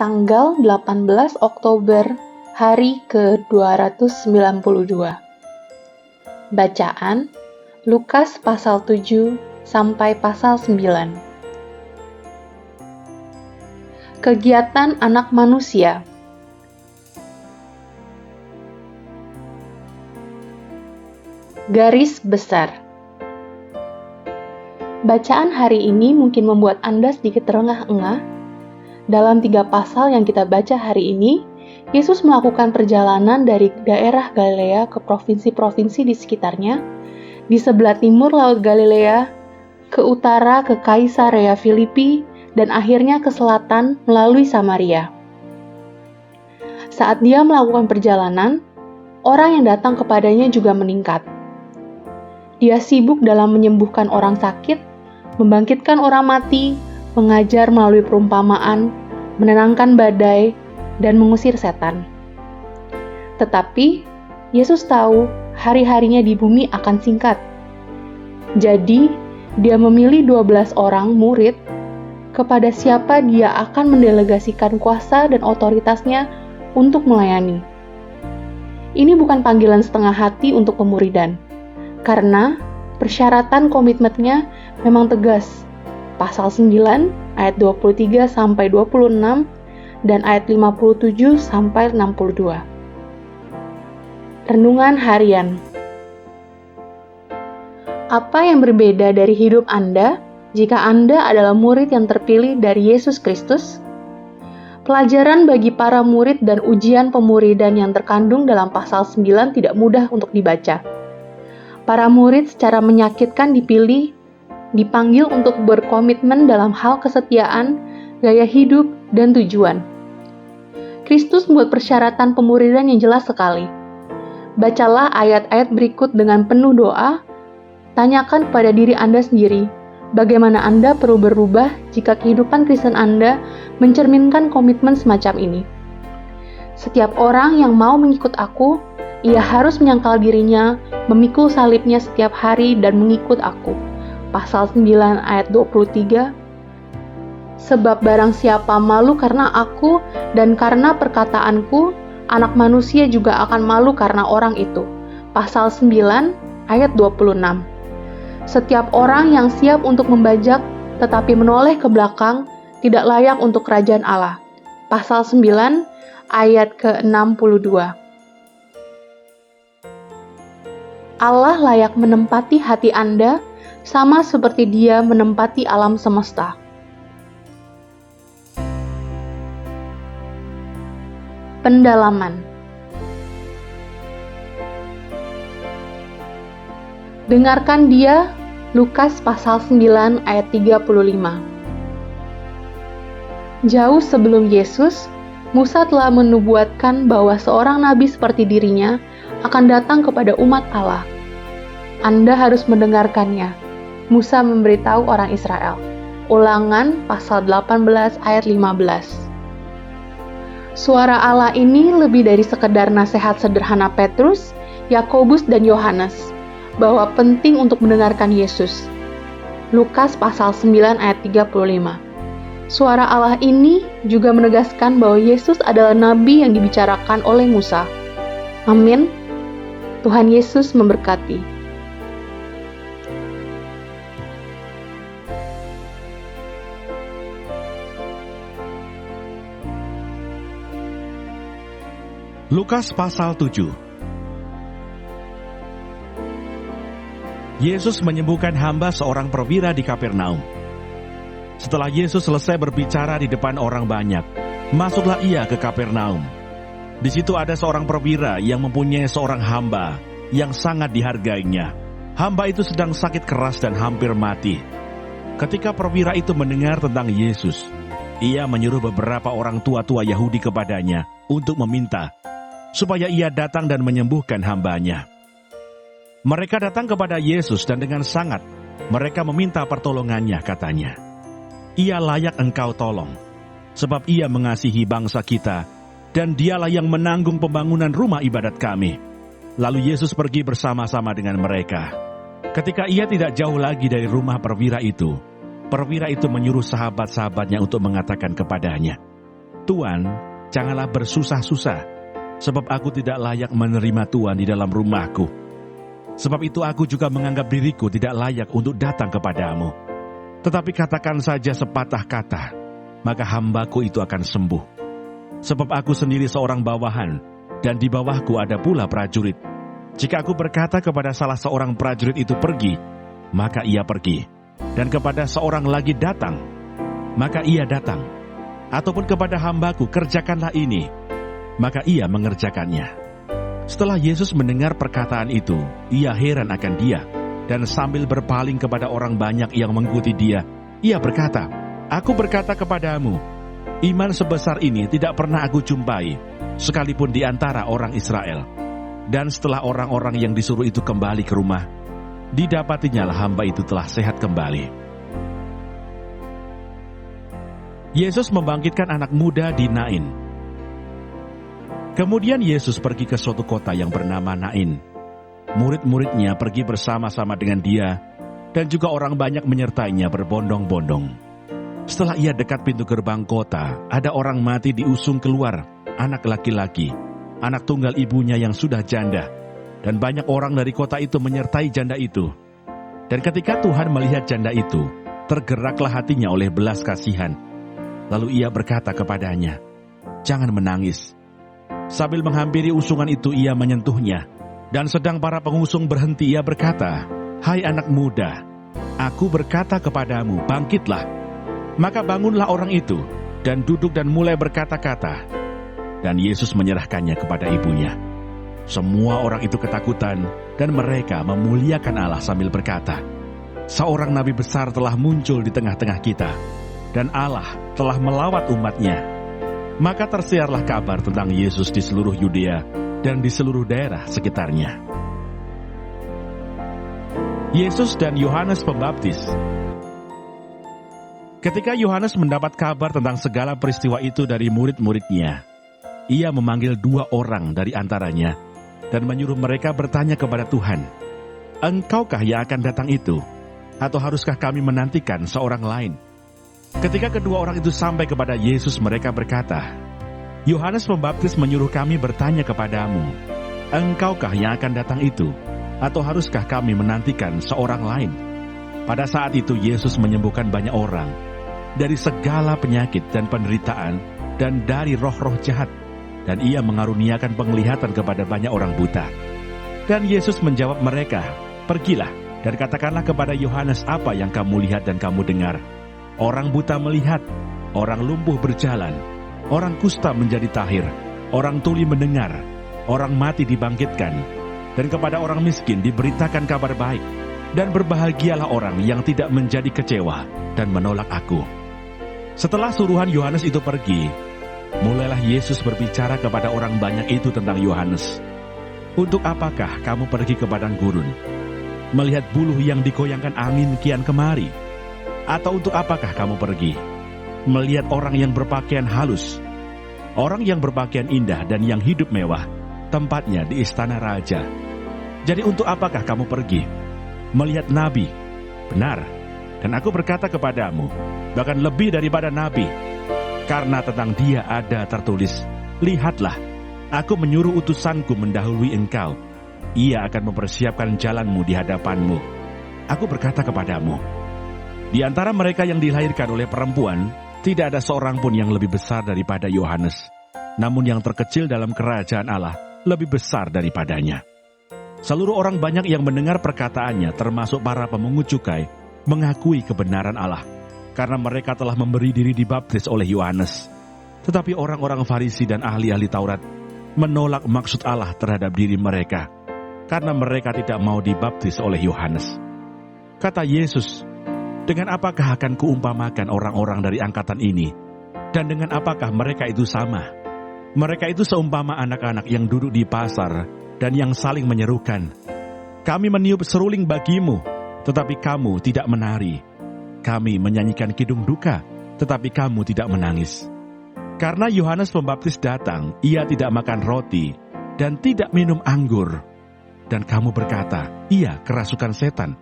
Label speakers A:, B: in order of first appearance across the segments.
A: tanggal 18 Oktober, hari ke-292. Bacaan Lukas pasal 7 sampai pasal 9. Kegiatan anak manusia. Garis besar. Bacaan hari ini mungkin membuat Anda sedikit terengah-engah. Dalam 3 pasal yang kita baca hari ini, Yesus melakukan perjalanan dari daerah Galilea ke provinsi-provinsi di sekitarnya, di sebelah timur Laut Galilea, ke utara ke Kaisarea Filipi, dan akhirnya ke selatan melalui Samaria. Saat dia melakukan perjalanan, orang yang datang kepadanya juga meningkat. Dia sibuk dalam menyembuhkan orang sakit, membangkitkan orang mati, mengajar melalui perumpamaan, menenangkan badai, dan mengusir setan. Tetapi, Yesus tahu hari-harinya di bumi akan singkat. Jadi, dia memilih 12 orang murid kepada siapa dia akan mendelegasikan kuasa dan otoritasnya untuk melayani. Ini bukan panggilan setengah hati untuk pemuridan, karena persyaratan komitmennya memang tegas. Pasal 9 ayat 23 sampai 26 dan ayat 57 sampai 62. Renungan harian. Apa yang berbeda dari hidup Anda jika Anda adalah murid yang terpilih dari Yesus Kristus? Pelajaran bagi para murid dan ujian pemuridan yang terkandung dalam pasal 9 tidak mudah untuk dibaca. Para murid secara menyakitkan dipanggil untuk berkomitmen dalam hal kesetiaan, gaya hidup, dan tujuan. Kristus membuat persyaratan pemuridan yang jelas sekali. Bacalah ayat-ayat berikut dengan penuh doa. Tanyakan kepada diri Anda sendiri, bagaimana Anda perlu berubah jika kehidupan Kristen Anda mencerminkan komitmen semacam ini. Setiap orang yang mau mengikut aku, ia harus menyangkal dirinya, memikul salibnya setiap hari dan mengikut aku. Pasal 9 ayat 23. Sebab barang siapa malu karena aku dan karena perkataanku, anak manusia juga akan malu karena orang itu. Pasal 9 ayat 26. Setiap orang yang siap untuk membajak tetapi menoleh ke belakang tidak layak untuk kerajaan Allah. Pasal 9 ayat ke-62. Allah layak menempati hati Anda sama seperti Dia menempati alam semesta. Pendalaman. Dengarkan dia, Lukas pasal 9 ayat 35. Jauh sebelum Yesus, Musa telah menubuatkan bahwa seorang nabi seperti dirinya akan datang kepada umat Allah. Anda harus mendengarkannya. Musa memberitahu orang Israel. Ulangan pasal 18 ayat 15. Suara Allah ini lebih dari sekedar nasihat sederhana Petrus, Yakobus, dan Yohanes bahwa penting untuk mendengarkan Yesus. Lukas pasal 9 ayat 35. Suara Allah ini juga menegaskan bahwa Yesus adalah nabi yang dibicarakan oleh Musa. Amin. Tuhan Yesus memberkati.
B: Lukas pasal 7. Yesus menyembuhkan hamba seorang perwira di Kapernaum. Setelah Yesus selesai berbicara di depan orang banyak, masuklah ia ke Kapernaum. Di situ ada seorang perwira yang mempunyai seorang hamba yang sangat dihargainya. Hamba itu sedang sakit keras dan hampir mati. Ketika perwira itu mendengar tentang Yesus, ia menyuruh beberapa orang tua-tua Yahudi kepadanya untuk meminta supaya ia datang dan menyembuhkan hambanya. Mereka datang kepada Yesus dan dengan sangat mereka meminta pertolongannya, katanya. Ia layak engkau tolong, sebab ia mengasihi bangsa kita, dan dialah yang menanggung pembangunan rumah ibadat kami. Lalu Yesus pergi bersama-sama dengan mereka. Ketika ia tidak jauh lagi dari rumah perwira itu menyuruh sahabat-sahabatnya untuk mengatakan kepadanya, Tuan, janganlah bersusah-susah, sebab aku tidak layak menerima Tuan di dalam rumahku. Sebab itu aku juga menganggap diriku tidak layak untuk datang kepadamu. Tetapi katakan saja sepatah kata, maka hambaku itu akan sembuh. Sebab aku sendiri seorang bawahan, dan di bawahku ada pula prajurit. Jika aku berkata kepada salah seorang prajurit itu pergi, maka ia pergi. Dan kepada seorang lagi datang, maka ia datang. Ataupun kepada hambaku, kerjakanlah ini, maka ia mengerjakannya. Setelah Yesus mendengar perkataan itu, ia heran akan dia. Dan sambil berpaling kepada orang banyak yang mengikuti dia, ia berkata, "Aku berkata kepadamu, iman sebesar ini tidak pernah aku jumpai, sekalipun di antara orang Israel." Dan setelah orang-orang yang disuruh itu kembali ke rumah, didapatinya lah hamba itu telah sehat kembali. Yesus membangkitkan anak muda di Nain. Kemudian Yesus pergi ke suatu kota yang bernama Nain. Murid-muridnya pergi bersama-sama dengan dia, dan juga orang banyak menyertainya berbondong-bondong. Setelah ia dekat pintu gerbang kota, ada orang mati diusung keluar, anak laki-laki, anak tunggal ibunya yang sudah janda, dan banyak orang dari kota itu menyertai janda itu. Dan ketika Tuhan melihat janda itu, tergeraklah hatinya oleh belas kasihan. Lalu ia berkata kepadanya, "Jangan menangis." Sambil menghampiri usungan itu, ia menyentuhnya. Dan sedang para pengusung berhenti, ia berkata, "Hai anak muda, aku berkata kepadamu, bangkitlah." Maka bangunlah orang itu, dan duduk dan mulai berkata-kata. Dan Yesus menyerahkannya kepada ibunya. Semua orang itu ketakutan, dan mereka memuliakan Allah sambil berkata, "Seorang nabi besar telah muncul di tengah-tengah kita, dan Allah telah melawat umatnya." Maka tersiarlah kabar tentang Yesus di seluruh Yudea dan di seluruh daerah sekitarnya. Yesus dan Yohanes Pembaptis. Ketika Yohanes mendapat kabar tentang segala peristiwa itu dari murid-muridnya, ia memanggil 2 orang dari antaranya dan menyuruh mereka bertanya kepada Tuhan, "Engkaukah yang akan datang itu? Atau haruskah kami menantikan seorang lain?" Ketika kedua orang itu sampai kepada Yesus, mereka berkata, "Yohanes Pembaptis menyuruh kami bertanya kepadamu, engkaukah yang akan datang itu? Atau haruskah kami menantikan seorang lain?" Pada saat itu Yesus menyembuhkan banyak orang dari segala penyakit dan penderitaan dan dari roh-roh jahat, dan ia mengaruniakan penglihatan kepada banyak orang buta. Dan Yesus menjawab mereka, "Pergilah dan katakanlah kepada Yohanes apa yang kamu lihat dan kamu dengar. Orang buta melihat, orang lumpuh berjalan, orang kusta menjadi tahir, orang tuli mendengar, orang mati dibangkitkan, dan kepada orang miskin diberitakan kabar baik. Dan berbahagialah orang yang tidak menjadi kecewa dan menolak aku." Setelah suruhan Yohanes itu pergi, mulailah Yesus berbicara kepada orang banyak itu tentang Yohanes. "Untuk apakah kamu pergi ke padang gurun, melihat buluh yang digoyangkan angin kian kemari? Atau untuk apakah kamu pergi, melihat orang yang berpakaian halus? Orang yang berpakaian indah dan yang hidup mewah, tempatnya di istana raja. Jadi untuk apakah kamu pergi, melihat nabi? Benar, dan aku berkata kepadamu, bahkan lebih daripada nabi. Karena tentang dia ada tertulis, 'Lihatlah, aku menyuruh utusanku mendahului engkau. Ia akan mempersiapkan jalanmu di hadapanmu.' Aku berkata kepadamu, di antara mereka yang dilahirkan oleh perempuan, tidak ada seorang pun yang lebih besar daripada Yohanes. Namun yang terkecil dalam kerajaan Allah lebih besar daripadanya." Seluruh orang banyak yang mendengar perkataannya, termasuk para pemungut cukai, mengakui kebenaran Allah, karena mereka telah memberi diri dibaptis oleh Yohanes. Tetapi orang-orang Farisi dan ahli-ahli Taurat menolak maksud Allah terhadap diri mereka, karena mereka tidak mau dibaptis oleh Yohanes. Kata Yesus, "Dengan apakah akan kuumpamakan orang-orang dari angkatan ini? Dan dengan apakah mereka itu sama? Mereka itu seumpama anak-anak yang duduk di pasar dan yang saling menyerukan, 'Kami meniup seruling bagimu, tetapi kamu tidak menari. Kami menyanyikan kidung duka, tetapi kamu tidak menangis.' Karena Yohanes Pembaptis datang, ia tidak makan roti dan tidak minum anggur. Dan kamu berkata, 'Ia kerasukan setan.'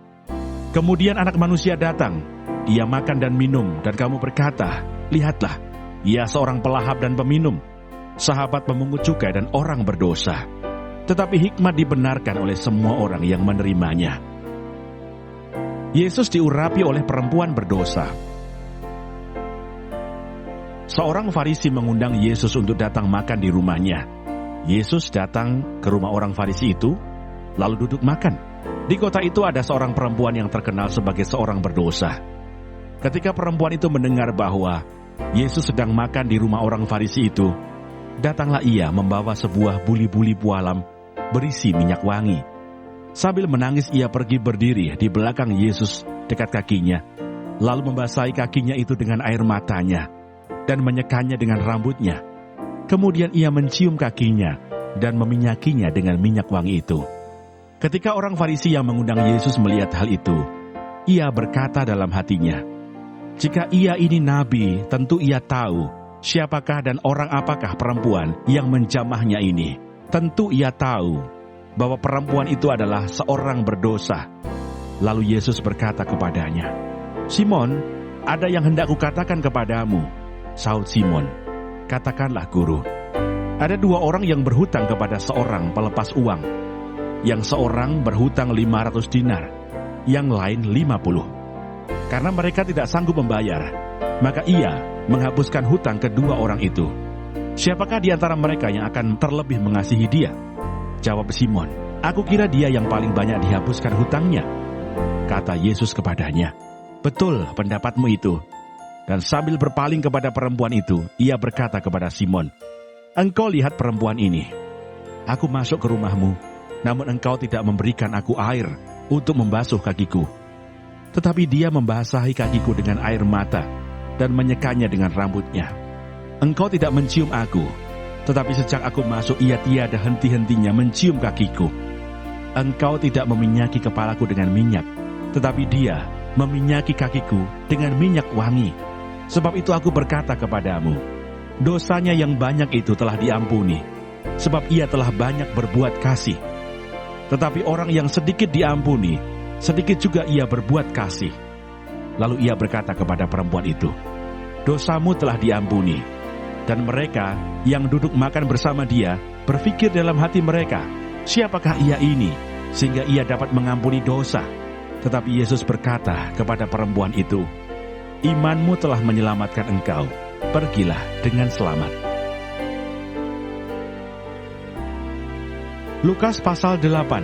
B: Kemudian Anak Manusia datang, ia makan dan minum, dan kamu berkata, 'Lihatlah, Ia seorang pelahap dan peminum, sahabat pemungut cukai dan orang berdosa. Tetapi hikmat dibenarkan oleh semua orang yang menerimanya. Yesus diurapi oleh perempuan berdosa. Seorang Farisi mengundang Yesus untuk datang makan di rumahnya. Yesus datang ke rumah orang Farisi itu, lalu duduk makan. Di kota itu ada seorang perempuan yang terkenal sebagai seorang berdosa. Ketika perempuan itu mendengar bahwa Yesus sedang makan di rumah orang Farisi itu, datanglah ia membawa sebuah buli-buli pualam berisi minyak wangi. Sambil menangis ia pergi berdiri di belakang Yesus dekat kakinya, lalu membasahi kakinya itu dengan air matanya dan menyekanya dengan rambutnya. Kemudian ia mencium kakinya dan meminyakinya dengan minyak wangi itu. Ketika orang Farisi yang mengundang Yesus melihat hal itu, ia berkata dalam hatinya, "Jika ia ini nabi, tentu ia tahu siapakah dan orang apakah perempuan yang menjamahnya ini. Tentu ia tahu bahwa perempuan itu adalah seorang berdosa." Lalu Yesus berkata kepadanya, "Simon, ada yang hendak kukatakan kepadamu." Sahut Simon, "Katakanlah, Guru." Ada dua orang yang berhutang kepada seorang pelepas uang. Yang seorang berhutang 500 dinar, yang lain 50. Karena mereka tidak sanggup membayar, maka ia menghapuskan hutang kedua orang itu. "Siapakah di antara mereka yang akan terlebih mengasihi dia?" Jawab Simon, "Aku kira dia yang paling banyak dihapuskan hutangnya." Kata Yesus kepadanya, "Betul pendapatmu itu." Dan sambil berpaling kepada perempuan itu, ia berkata kepada Simon, "Engkau lihat perempuan ini. Aku masuk ke rumahmu, namun engkau tidak memberikan aku air untuk membasuh kakiku. Tetapi dia membasahi kakiku dengan air mata dan menyekanya dengan rambutnya. Engkau tidak mencium aku, tetapi sejak aku masuk ia tiada henti-hentinya mencium kakiku. Engkau tidak meminyaki kepalaku dengan minyak, tetapi dia meminyaki kakiku dengan minyak wangi. Sebab itu aku berkata kepadamu, dosanya yang banyak itu telah diampuni, sebab ia telah banyak berbuat kasih. Tetapi orang yang sedikit diampuni, sedikit juga ia berbuat kasih." Lalu ia berkata kepada perempuan itu, "Dosamu telah diampuni." Dan mereka yang duduk makan bersama dia berpikir dalam hati mereka, "Siapakah ia ini, sehingga ia dapat mengampuni dosa?" Tetapi Yesus berkata kepada perempuan itu, "Imanmu telah menyelamatkan engkau. Pergilah dengan selamat." Lukas pasal 8.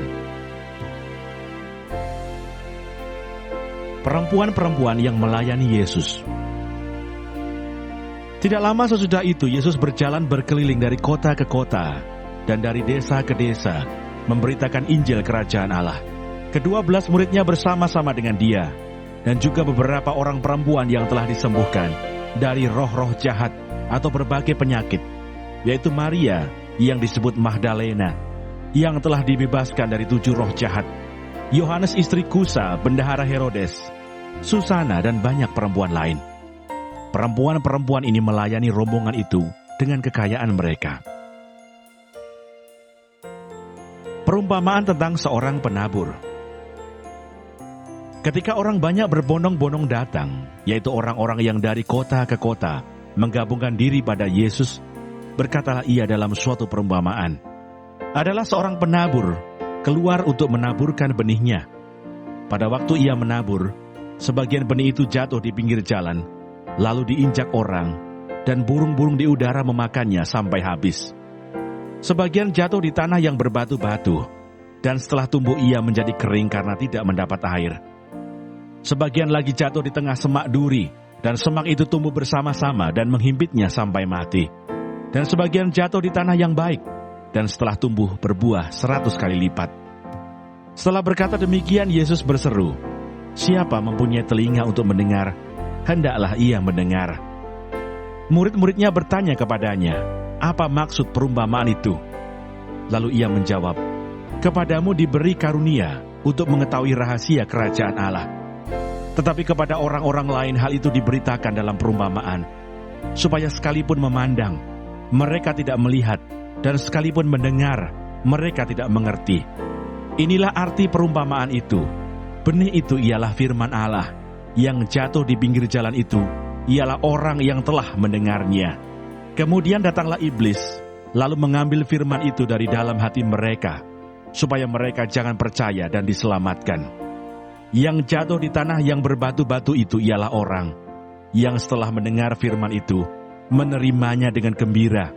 B: Perempuan-perempuan yang melayani Yesus. Tidak lama sesudah itu, Yesus berjalan berkeliling dari kota ke kota dan dari desa ke desa, memberitakan Injil Kerajaan Allah. Ke-12 muridnya bersama-sama dengan dia, dan juga beberapa orang perempuan yang telah disembuhkan dari roh-roh jahat atau berbagai penyakit, yaitu Maria yang disebut Magdalena, yang telah dibebaskan dari 7 roh jahat, Yohanes istri Kusa, bendahara Herodes, Susana, dan banyak perempuan lain. Perempuan-perempuan ini melayani rombongan itu dengan kekayaan mereka. Perumpamaan tentang seorang penabur. Ketika orang banyak berbondong-bondong datang, yaitu orang-orang yang dari kota ke kota, menggabungkan diri pada Yesus, berkatalah ia dalam suatu perumpamaan. Adalah seorang penabur keluar untuk menaburkan benihnya. Pada waktu ia menabur, sebagian benih itu jatuh di pinggir jalan, lalu diinjak orang, dan burung-burung di udara memakannya sampai habis. Sebagian jatuh di tanah yang berbatu-batu, dan setelah tumbuh ia menjadi kering karena tidak mendapat air. Sebagian lagi jatuh di tengah semak duri, dan semak itu tumbuh bersama-sama dan menghimpitnya sampai mati. Dan sebagian jatuh di tanah yang baik, dan setelah tumbuh berbuah 100 kali lipat. Setelah berkata demikian, Yesus berseru, "Siapa mempunyai telinga untuk mendengar, hendaklah ia mendengar." Murid-muridnya bertanya kepadanya, "Apa maksud perumpamaan itu?" Lalu ia menjawab, "Kepadamu diberi karunia untuk mengetahui rahasia kerajaan Allah. Tetapi kepada orang-orang lain hal itu diberitakan dalam perumpamaan, supaya sekalipun memandang, mereka tidak melihat, dan sekalipun mendengar, mereka tidak mengerti. Inilah arti perumpamaan itu. Benih itu ialah firman Allah, yang jatuh di pinggir jalan itu ialah orang yang telah mendengarnya. Kemudian datanglah iblis, lalu mengambil firman itu dari dalam hati mereka, supaya mereka jangan percaya dan diselamatkan. Yang jatuh di tanah yang berbatu-batu itu ialah orang yang setelah mendengar firman itu, menerimanya dengan gembira.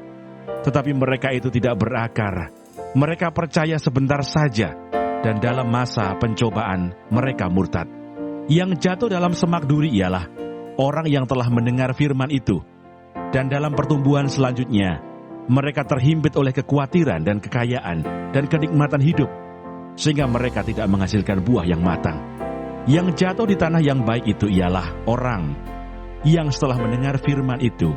B: Tetapi mereka itu tidak berakar. Mereka percaya sebentar saja, dan dalam masa pencobaan mereka murtad. Yang jatuh dalam semak duri ialah orang yang telah mendengar firman itu, dan dalam pertumbuhan selanjutnya, mereka terhimpit oleh kekhawatiran dan kekayaan dan kenikmatan hidup, sehingga mereka tidak menghasilkan buah yang matang. Yang jatuh di tanah yang baik itu ialah orang yang setelah mendengar firman itu,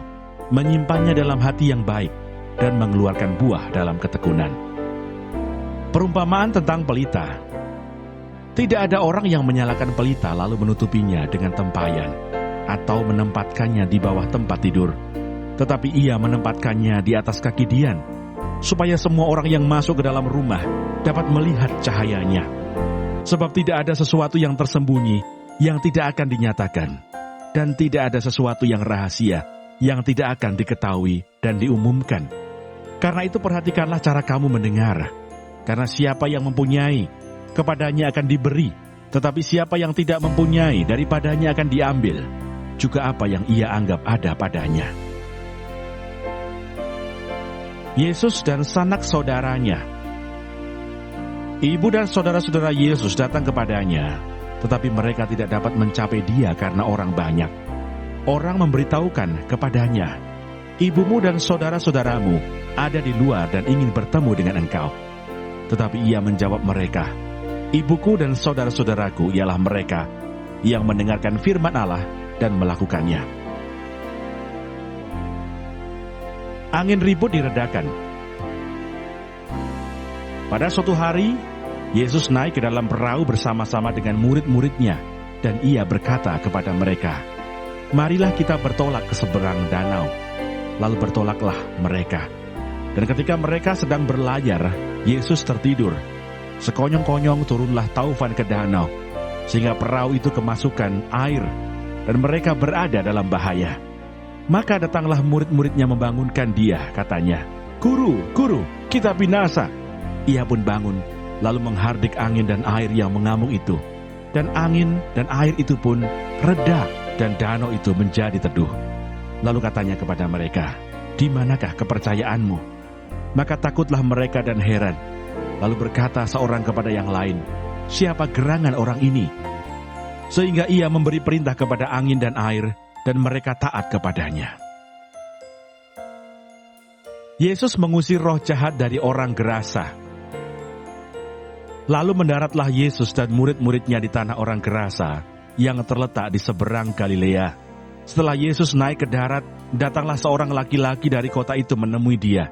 B: menyimpannya dalam hati yang baik, dan mengeluarkan buah dalam ketekunan. Perumpamaan tentang pelita. Tidak ada orang yang menyalakan pelita lalu menutupinya dengan tempayan, atau menempatkannya di bawah tempat tidur, tetapi ia menempatkannya di atas kaki dian, supaya semua orang yang masuk ke dalam rumah dapat melihat cahayanya. Sebab tidak ada sesuatu yang tersembunyi yang tidak akan dinyatakan, dan tidak ada sesuatu yang rahasia yang tidak akan diketahui dan diumumkan. Karena itu perhatikanlah cara kamu mendengar, karena siapa yang mempunyai, kepadanya akan diberi, tetapi siapa yang tidak mempunyai, daripadanya akan diambil juga apa yang ia anggap ada padanya. Yesus dan sanak saudaranya. Ibu dan saudara-saudara Yesus datang kepadanya, tetapi mereka tidak dapat mencapai dia karena orang banyak. Orang memberitahukan kepadanya, ibumu dan saudara-saudaramu ada di luar dan ingin bertemu dengan engkau. Tetapi ia menjawab mereka, ibuku dan saudara-saudaraku ialah mereka yang mendengarkan firman Allah dan melakukannya. Angin ribut diredakan. Pada suatu hari, Yesus naik ke dalam perahu bersama-sama dengan murid-muridnya, dan ia berkata kepada mereka, marilah kita bertolak ke seberang danau. Lalu bertolaklah mereka. Dan ketika mereka sedang berlayar, Yesus tertidur. Sekonyong-konyong turunlah taufan ke danau, sehingga perahu itu kemasukan air, dan mereka berada dalam bahaya. Maka datanglah murid-muridnya membangunkan dia, katanya, Guru, Guru, kita binasa. Ia pun bangun, lalu menghardik angin dan air yang mengamuk itu. Dan angin dan air itu pun reda, dan danau itu menjadi teduh. Lalu katanya kepada mereka, di manakah kepercayaanmu? Maka takutlah mereka dan heran. Lalu berkata seorang kepada yang lain, siapa gerangan orang ini? Sehingga ia memberi perintah kepada angin dan air, dan mereka taat kepadanya. Yesus mengusir roh jahat dari orang Gerasa. Lalu mendaratlah Yesus dan murid-muridnya di tanah orang Gerasa yang terletak di seberang Galilea. Setelah Yesus naik ke darat, datanglah seorang laki-laki dari kota itu menemui dia.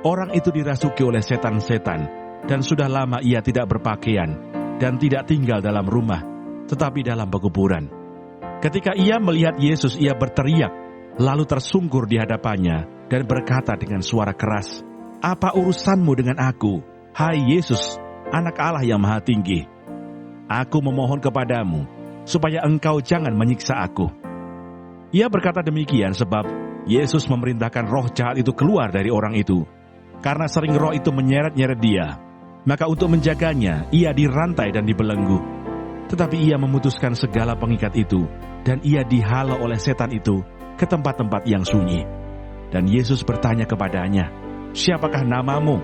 B: Orang itu dirasuki oleh setan-setan, dan sudah lama ia tidak berpakaian, dan tidak tinggal dalam rumah, tetapi dalam pekuburan. Ketika ia melihat Yesus, ia berteriak, lalu tersungkur di hadapannya, dan berkata dengan suara keras, apa urusanmu dengan aku, hai Yesus, Anak Allah yang Maha Tinggi? Aku memohon kepadamu, supaya engkau jangan menyiksa aku. Ia berkata demikian sebab Yesus memerintahkan roh jahat itu keluar dari orang itu, karena sering roh itu menyeret-nyeret dia. Maka untuk menjaganya, ia dirantai dan dibelenggu. Tetapi ia memutuskan segala pengikat itu, dan ia dihalau oleh setan itu ke tempat-tempat yang sunyi. Dan Yesus bertanya kepadanya, siapakah namamu?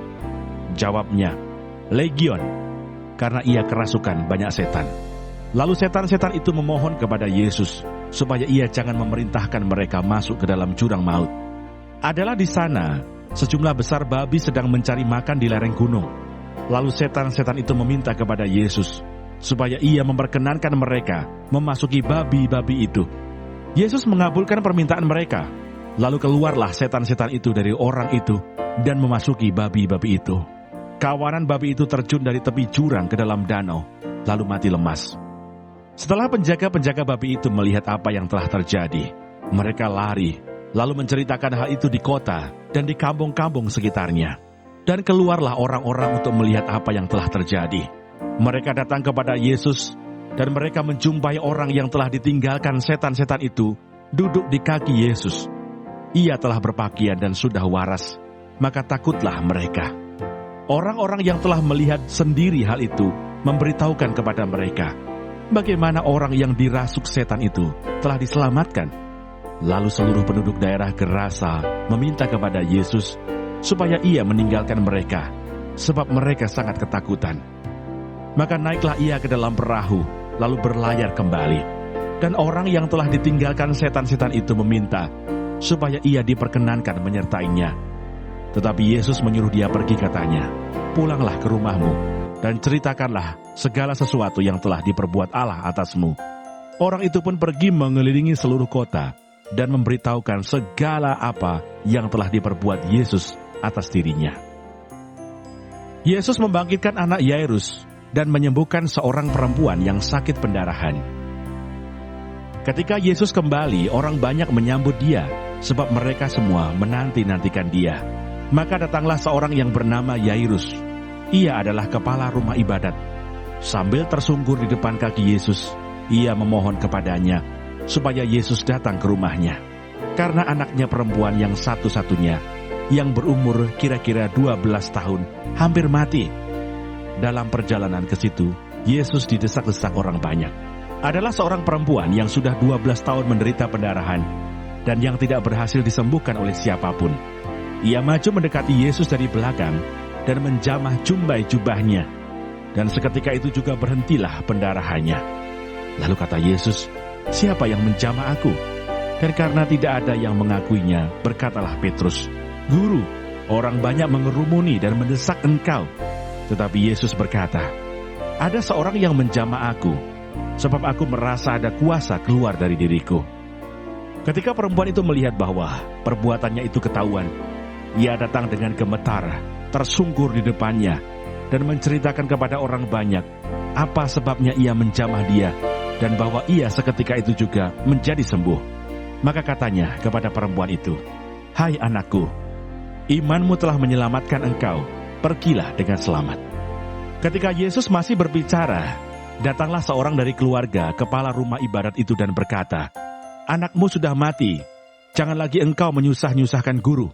B: Jawabnya, Legion, karena ia kerasukan banyak setan. Lalu setan-setan itu memohon kepada Yesus, supaya ia jangan memerintahkan mereka masuk ke dalam jurang maut. Adalah di sana, sejumlah besar babi sedang mencari makan di lereng gunung. Lalu setan-setan itu meminta kepada Yesus, supaya ia memperkenankan mereka memasuki babi-babi itu. Yesus mengabulkan permintaan mereka. Lalu keluarlah setan-setan itu dari orang itu dan memasuki babi-babi itu. Kawanan babi itu terjun dari tepi jurang ke dalam danau, lalu mati lemas. Setelah penjaga-penjaga babi itu melihat apa yang telah terjadi, mereka lari, lalu menceritakan hal itu di kota dan di kampung-kampung sekitarnya. Dan keluarlah orang-orang untuk melihat apa yang telah terjadi. Mereka datang kepada Yesus, dan mereka menjumpai orang yang telah ditinggalkan setan-setan itu, duduk di kaki Yesus. Ia telah berpakaian dan sudah waras, maka takutlah mereka. Orang-orang yang telah melihat sendiri hal itu memberitahukan kepada mereka bagaimana orang yang dirasuk setan itu telah diselamatkan. Lalu seluruh penduduk daerah Gerasa meminta kepada Yesus supaya ia meninggalkan mereka, sebab mereka sangat ketakutan. Maka naiklah ia ke dalam perahu, lalu berlayar kembali. Dan orang yang telah ditinggalkan setan-setan itu meminta supaya ia diperkenankan menyertainya. Tetapi Yesus menyuruh dia pergi, katanya, "Pulanglah ke rumahmu, dan ceritakanlah segala sesuatu yang telah diperbuat Allah atasmu." Orang itu pun pergi mengelilingi seluruh kota, dan memberitahukan segala apa yang telah diperbuat Yesus atas dirinya. Yesus membangkitkan anak Yairus, dan menyembuhkan seorang perempuan yang sakit pendarahan. Ketika Yesus kembali, orang banyak menyambut dia, sebab mereka semua menanti-nantikan dia. Maka datanglah seorang yang bernama Yairus. Ia adalah kepala rumah ibadat. Sambil tersungkur di depan kaki Yesus, ia memohon kepadanya supaya Yesus datang ke rumahnya. Karena anaknya perempuan yang satu-satunya, yang berumur kira-kira 12 tahun, hampir mati. Dalam perjalanan ke situ, Yesus didesak-desak orang banyak. Adalah seorang perempuan yang sudah 12 tahun menderita pendarahan, dan yang tidak berhasil disembuhkan oleh siapapun. Ia maju mendekati Yesus dari belakang, dan menjamah jumbai jubahnya. Dan seketika itu juga berhentilah pendarahannya. Lalu kata Yesus, "Siapa yang menjamah aku?" Dan karena tidak ada yang mengakuinya, berkatalah Petrus, "Guru, orang banyak mengerumuni dan mendesak engkau." Tetapi Yesus berkata, "Ada seorang yang menjamah aku, sebab aku merasa ada kuasa keluar dari diriku." Ketika perempuan itu melihat bahwa perbuatannya itu ketahuan, ia datang dengan gemetar, tersungkur di depannya, dan menceritakan kepada orang banyak apa sebabnya ia menjamah dia, dan bahwa ia seketika itu juga menjadi sembuh. Maka katanya kepada perempuan itu, "Hai anakku, imanmu telah menyelamatkan engkau, pergilah dengan selamat." Ketika Yesus masih berbicara, datanglah seorang dari keluarga kepala rumah ibadat itu dan berkata, "Anakmu sudah mati, jangan lagi engkau menyusah-nyusahkan guru."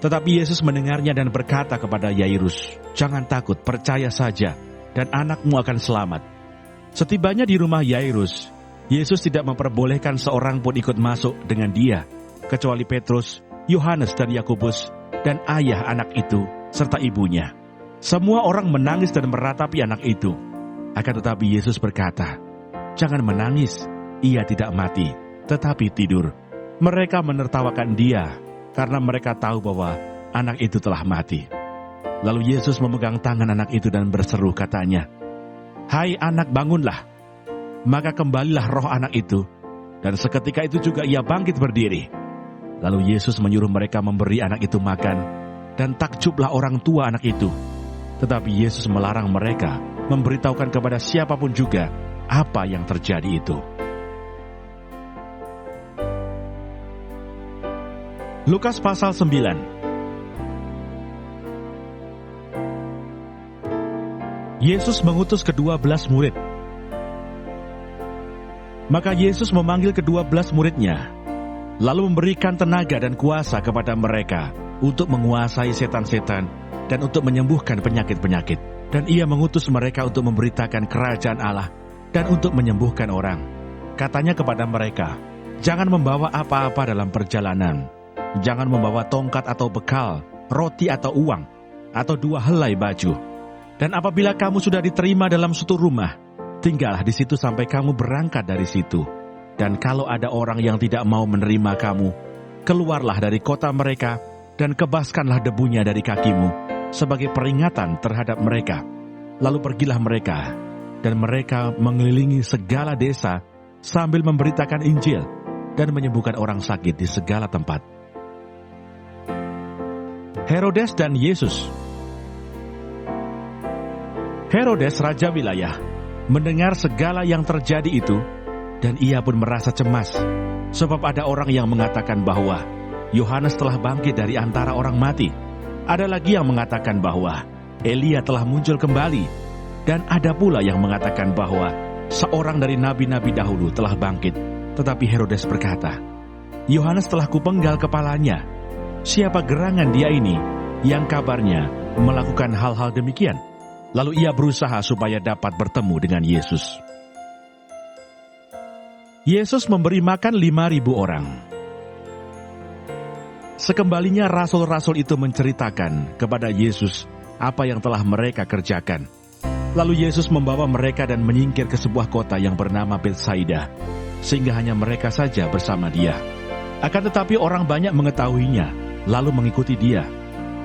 B: Tetapi Yesus mendengarnya dan berkata kepada Yairus, "Jangan takut, percaya saja, dan anakmu akan selamat." Setibanya di rumah Yairus, Yesus tidak memperbolehkan seorang pun ikut masuk dengan dia, kecuali Petrus, Yohanes dan Yakobus, dan ayah anak itu, serta ibunya. Semua orang menangis dan meratapi anak itu. Akan tetapi Yesus berkata, "Jangan menangis, ia tidak mati, tetapi tidur." Mereka menertawakan dia, karena mereka tahu bahwa anak itu telah mati. Lalu Yesus memegang tangan anak itu dan berseru, katanya, "Hai anak, bangunlah." Maka kembalilah roh anak itu, dan seketika itu juga ia bangkit berdiri. Lalu Yesus menyuruh mereka memberi anak itu makan, dan takjublah orang tua anak itu. Tetapi Yesus melarang mereka memberitahukan kepada siapapun juga apa yang terjadi itu. Lukas pasal 9. Yesus mengutus ke-12 murid. Maka Yesus memanggil ke-12 muridnya, lalu memberikan tenaga dan kuasa kepada mereka untuk menguasai setan-setan dan untuk menyembuhkan penyakit-penyakit. Dan ia mengutus mereka untuk memberitakan kerajaan Allah dan untuk menyembuhkan orang. Katanya kepada mereka, "Jangan membawa apa-apa dalam perjalanan. Jangan membawa tongkat atau bekal, roti atau uang, atau 2 helai baju. Dan apabila kamu sudah diterima dalam suatu rumah, tinggallah di situ sampai kamu berangkat dari situ. Dan kalau ada orang yang tidak mau menerima kamu, keluarlah dari kota mereka dan kebaskanlah debunya dari kakimu sebagai peringatan terhadap mereka." Lalu pergilah mereka, dan mereka mengelilingi segala desa sambil memberitakan Injil dan menyembuhkan orang sakit di segala tempat. Herodes dan Yesus. Herodes, raja wilayah, mendengar segala yang terjadi itu, dan ia pun merasa cemas, sebab ada orang yang mengatakan bahwa Yohanes telah bangkit dari antara orang mati. Ada lagi yang mengatakan bahwa Elia telah muncul kembali, dan ada pula yang mengatakan bahwa seorang dari nabi-nabi dahulu telah bangkit. Tetapi Herodes berkata, "Yohanes telah kupenggal kepalanya. Siapa gerangan dia ini yang kabarnya melakukan hal-hal demikian?" Lalu ia berusaha supaya dapat bertemu dengan Yesus. Yesus memberi makan 5.000 orang. Sekembalinya rasul-rasul itu menceritakan kepada Yesus apa yang telah mereka kerjakan. Lalu Yesus membawa mereka dan menyingkir ke sebuah kota yang bernama Betsaida, sehingga hanya mereka saja bersama dia. Akan tetapi orang banyak mengetahuinya, lalu mengikuti dia.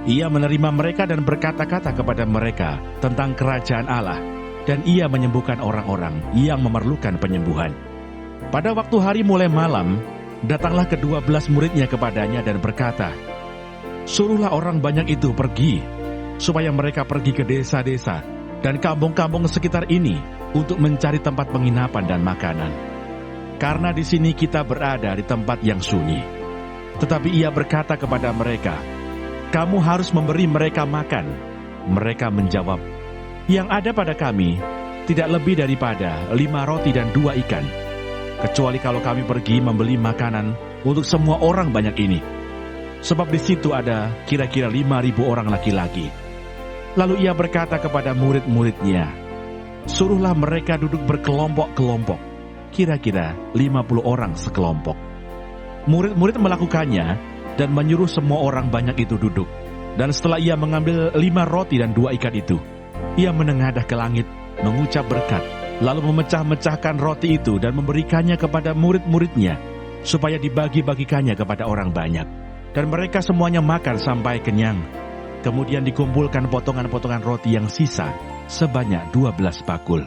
B: Ia menerima mereka dan berkata-kata kepada mereka tentang kerajaan Allah, dan ia menyembuhkan orang-orang yang memerlukan penyembuhan. Pada waktu hari mulai malam, datanglah ke-12 muridnya kepadanya dan berkata, "Suruhlah orang banyak itu pergi, supaya mereka pergi ke desa-desa dan kampung-kampung sekitar ini untuk mencari tempat penginapan dan makanan. Karena di sini kita berada di tempat yang sunyi." Tetapi ia berkata kepada mereka, "Kamu harus memberi mereka makan." Mereka menjawab, "Yang ada pada kami tidak lebih daripada 5 roti dan 2 ikan. Kecuali kalau kami pergi membeli makanan untuk semua orang banyak ini. Sebab di situ ada kira-kira 5.000 orang laki-laki." Lalu ia berkata kepada murid-muridnya, "Suruhlah mereka duduk berkelompok-kelompok, kira-kira 50 orang sekelompok." Murid-murid melakukannya dan menyuruh semua orang banyak itu duduk. Dan setelah ia mengambil 5 roti dan 2 ikan itu, ia menengadah ke langit, mengucap berkat, lalu memecah-mecahkan roti itu dan memberikannya kepada murid-muridnya, supaya dibagi-bagikannya kepada orang banyak. Dan mereka semuanya makan sampai kenyang. Kemudian dikumpulkan potongan-potongan roti yang sisa, sebanyak 12 bakul.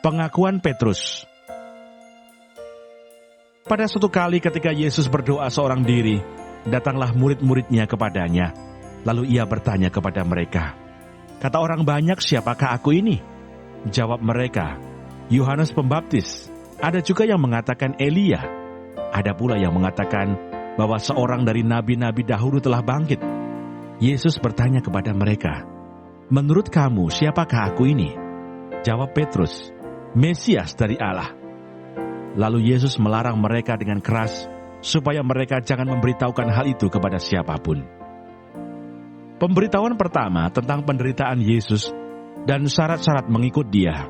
B: Pengakuan Petrus. Pada suatu kali ketika Yesus berdoa seorang diri, datanglah murid-muridnya kepadanya. Lalu ia bertanya kepada mereka, "Kata orang banyak, siapakah aku ini?" Jawab mereka, "Yohanes Pembaptis. Ada juga yang mengatakan Elia. Ada pula yang mengatakan bahwa seorang dari nabi-nabi dahulu telah bangkit." Yesus bertanya kepada mereka, "Menurut kamu, siapakah aku ini?" Jawab Petrus, "Mesias dari Allah." Lalu Yesus melarang mereka dengan keras, supaya mereka jangan memberitahukan hal itu kepada siapapun. Pemberitahuan pertama tentang penderitaan Yesus dan syarat-syarat mengikut Dia.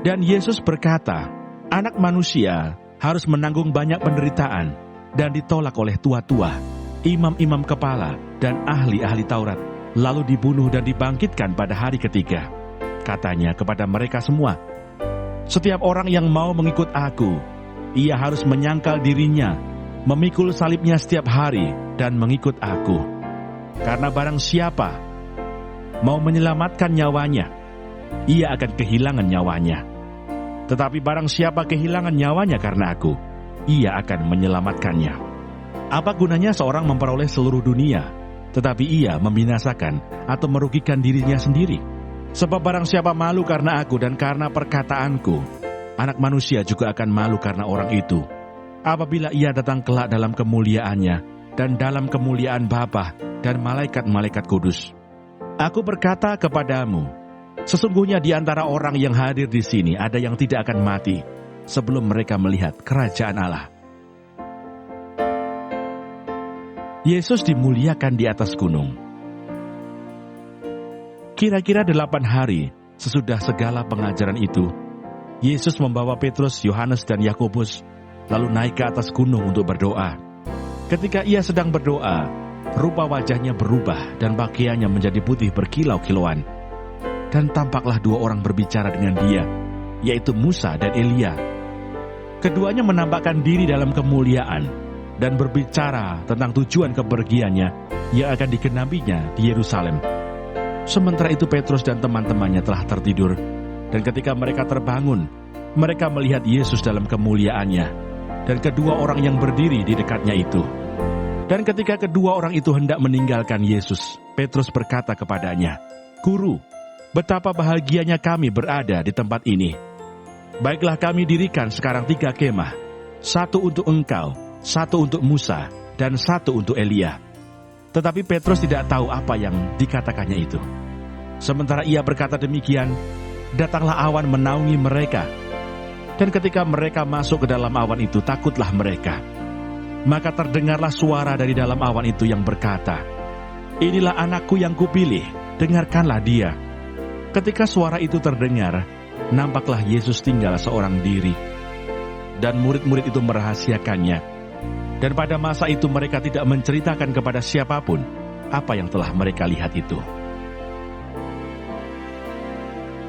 B: Dan Yesus berkata, Anak manusia harus menanggung banyak penderitaan dan ditolak oleh tua-tua, imam-imam kepala, dan ahli-ahli Taurat, lalu dibunuh dan dibangkitkan pada hari ketiga. Katanya kepada mereka semua, "Setiap orang yang mau mengikut aku, ia harus menyangkal dirinya, memikul salibnya setiap hari, dan mengikut aku. Karena barang siapa mau menyelamatkan nyawanya, ia akan kehilangan nyawanya. Tetapi barang siapa kehilangan nyawanya karena aku, ia akan menyelamatkannya. Apa gunanya seorang memperoleh seluruh dunia, tetapi ia membinasakan atau merugikan dirinya sendiri? Sebab barang siapa malu karena aku dan karena perkataanku, Anak manusia juga akan malu karena orang itu, apabila ia datang kelak dalam kemuliaannya dan dalam kemuliaan Bapa dan malaikat-malaikat kudus. Aku berkata kepadamu, sesungguhnya di antara orang yang hadir di sini ada yang tidak akan mati sebelum mereka melihat kerajaan Allah." Yesus dimuliakan di atas gunung. Kira-kira 8 hari sesudah segala pengajaran itu, Yesus membawa Petrus, Yohanes, dan Yakobus lalu naik ke atas gunung untuk berdoa. Ketika ia sedang berdoa, rupa wajahnya berubah dan pakaiannya menjadi putih berkilau-kilauan. Dan tampaklah 2 orang berbicara dengan dia, yaitu Musa dan Elia. Keduanya menampakkan diri dalam kemuliaan dan berbicara tentang tujuan kepergiannya yang akan digenapinya di Yerusalem. Sementara itu Petrus dan teman-temannya telah tertidur, dan ketika mereka terbangun, mereka melihat Yesus dalam kemuliaannya, dan kedua orang yang berdiri di dekatnya itu. Dan ketika kedua orang itu hendak meninggalkan Yesus, Petrus berkata kepadanya, "Guru, betapa bahagianya kami berada di tempat ini. Baiklah kami dirikan sekarang 3 kemah, 1 untuk engkau, 1 untuk Musa, dan 1 untuk Elia." Tetapi Petrus tidak tahu apa yang dikatakannya itu. Sementara ia berkata demikian, datanglah awan menaungi mereka, Dan ketika mereka masuk ke dalam awan itu, takutlah mereka. Maka terdengarlah suara dari dalam awan itu yang berkata, "Inilah anakku yang kupilih, dengarkanlah dia." Ketika suara itu terdengar, nampaklah Yesus tinggal seorang diri. Dan murid-murid itu merahasiakannya. Dan pada masa itu mereka tidak menceritakan kepada siapapun apa yang telah mereka lihat itu.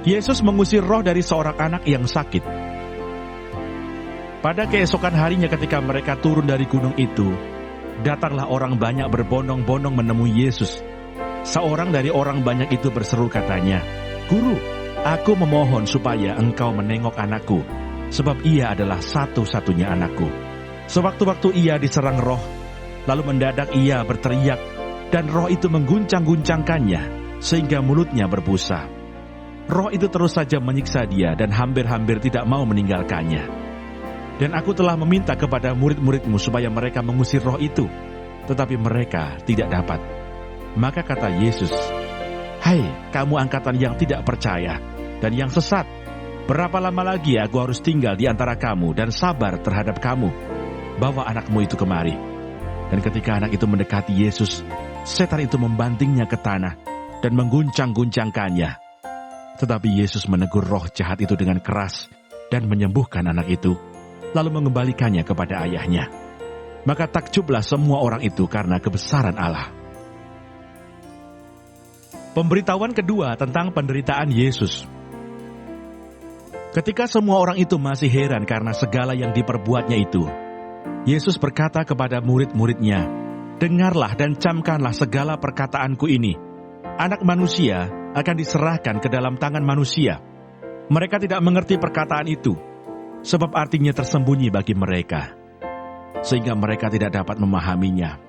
B: Yesus mengusir roh dari seorang anak yang sakit. Pada keesokan harinya ketika mereka turun dari gunung itu, datanglah orang banyak berbondong-bondong menemui Yesus. Seorang dari orang banyak itu berseru katanya, "Guru, aku memohon supaya engkau menengok anakku, sebab ia adalah satu-satunya anakku. Sewaktu-waktu ia diserang roh, lalu mendadak ia berteriak, dan roh itu mengguncang-guncangkannya, sehingga mulutnya berbusa. Roh itu terus saja menyiksa dia dan hampir-hampir tidak mau meninggalkannya. Dan aku telah meminta kepada murid-muridmu supaya mereka mengusir roh itu, tetapi mereka tidak dapat." Maka kata Yesus, "Hai kamu angkatan yang tidak percaya dan yang sesat, berapa lama lagi aku harus tinggal di antara kamu dan sabar terhadap kamu? Bawa anakmu itu kemari." Dan ketika anak itu mendekati Yesus, setan itu membantingnya ke tanah dan mengguncang-guncangkannya. Tetapi Yesus menegur roh jahat itu dengan keras dan menyembuhkan anak itu, lalu mengembalikannya kepada ayahnya. Maka takjublah semua orang itu karena kebesaran Allah. Pemberitahuan kedua tentang penderitaan Yesus. Ketika semua orang itu masih heran karena segala yang diperbuatnya itu, Yesus berkata kepada murid-muridnya, "Dengarlah dan camkanlah segala perkataanku ini. Anak manusia akan diserahkan ke dalam tangan manusia." Mereka tidak mengerti perkataan itu, sebab artinya tersembunyi bagi mereka, sehingga mereka tidak dapat memahaminya,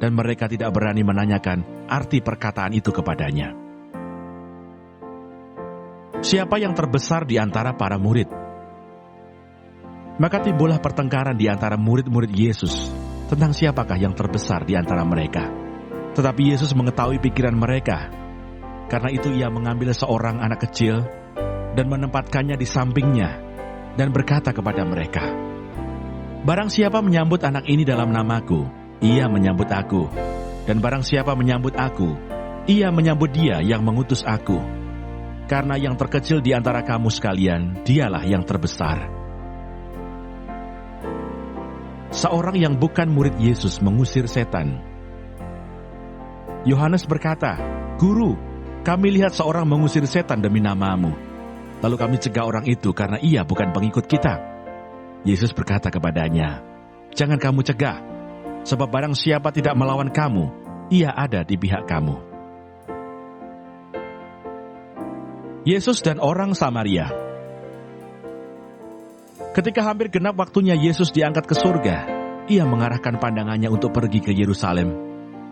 B: dan mereka tidak berani menanyakan arti perkataan itu kepadanya. Siapa yang terbesar di antara para murid? Maka timbullah pertengkaran di antara murid-murid Yesus tentang siapakah yang terbesar di antara mereka. Tetapi Yesus mengetahui pikiran mereka. Karena itu ia mengambil seorang anak kecil dan menempatkannya di sampingnya dan berkata kepada mereka, "Barang siapa menyambut anak ini dalam namaku, ia menyambut aku. Dan barang siapa menyambut aku, ia menyambut dia yang mengutus aku. Karena yang terkecil di antara kamu sekalian, dialah yang terbesar." Seorang yang bukan murid Yesus mengusir setan. Yohanes berkata, "Guru, kami lihat seorang mengusir setan demi namamu. Lalu kami cegah orang itu karena ia bukan pengikut kita." Yesus berkata kepadanya, "Jangan kamu cegah, sebab barang siapa tidak melawan kamu, ia ada di pihak kamu." Yesus dan orang Samaria. Ketika hampir genap waktunya Yesus diangkat ke surga, ia mengarahkan pandangannya untuk pergi ke Yerusalem,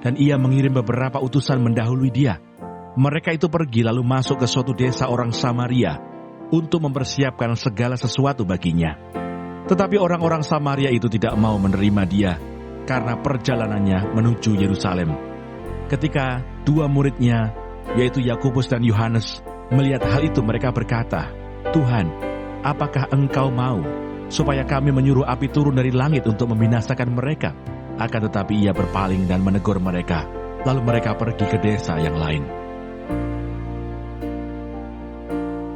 B: dan ia mengirim beberapa utusan mendahului dia. Mereka itu pergi lalu masuk ke suatu desa orang Samaria untuk mempersiapkan segala sesuatu baginya. Tetapi orang-orang Samaria itu tidak mau menerima dia karena perjalanannya menuju Yerusalem. Ketika dua muridnya, yaitu Yakobus dan Yohanes, melihat hal itu mereka berkata, "Tuhan, apakah engkau mau supaya kami menyuruh api turun dari langit untuk membinasakan mereka?" Akan tetapi ia berpaling dan menegur mereka, lalu mereka pergi ke desa yang lain.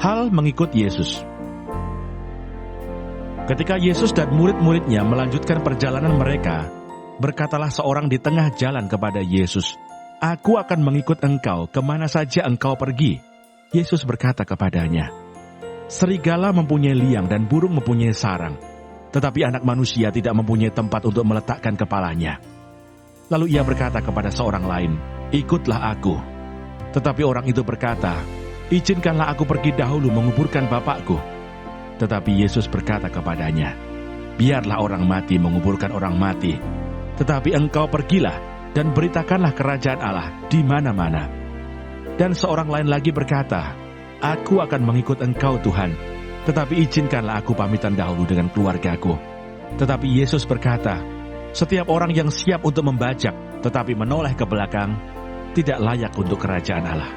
B: Hal mengikut Yesus. Ketika Yesus dan murid-muridnya melanjutkan perjalanan mereka, berkatalah seorang di tengah jalan kepada Yesus, "Aku akan mengikut engkau kemana saja engkau pergi." Yesus berkata kepadanya, "Serigala mempunyai liang dan burung mempunyai sarang, tetapi anak manusia tidak mempunyai tempat untuk meletakkan kepalanya." Lalu ia berkata kepada seorang lain, "Ikutlah aku." Tetapi orang itu berkata, "Izinkanlah aku pergi dahulu menguburkan bapakku." Tetapi Yesus berkata kepadanya, "Biarlah orang mati menguburkan orang mati, tetapi engkau pergilah dan beritakanlah kerajaan Allah di mana-mana." Dan seorang lain lagi berkata, "Aku akan mengikut engkau Tuhan, tetapi izinkanlah aku pamitan dahulu dengan keluargaku." Tetapi Yesus berkata, "Setiap orang yang siap untuk membajak tetapi menoleh ke belakang, tidak layak untuk kerajaan Allah."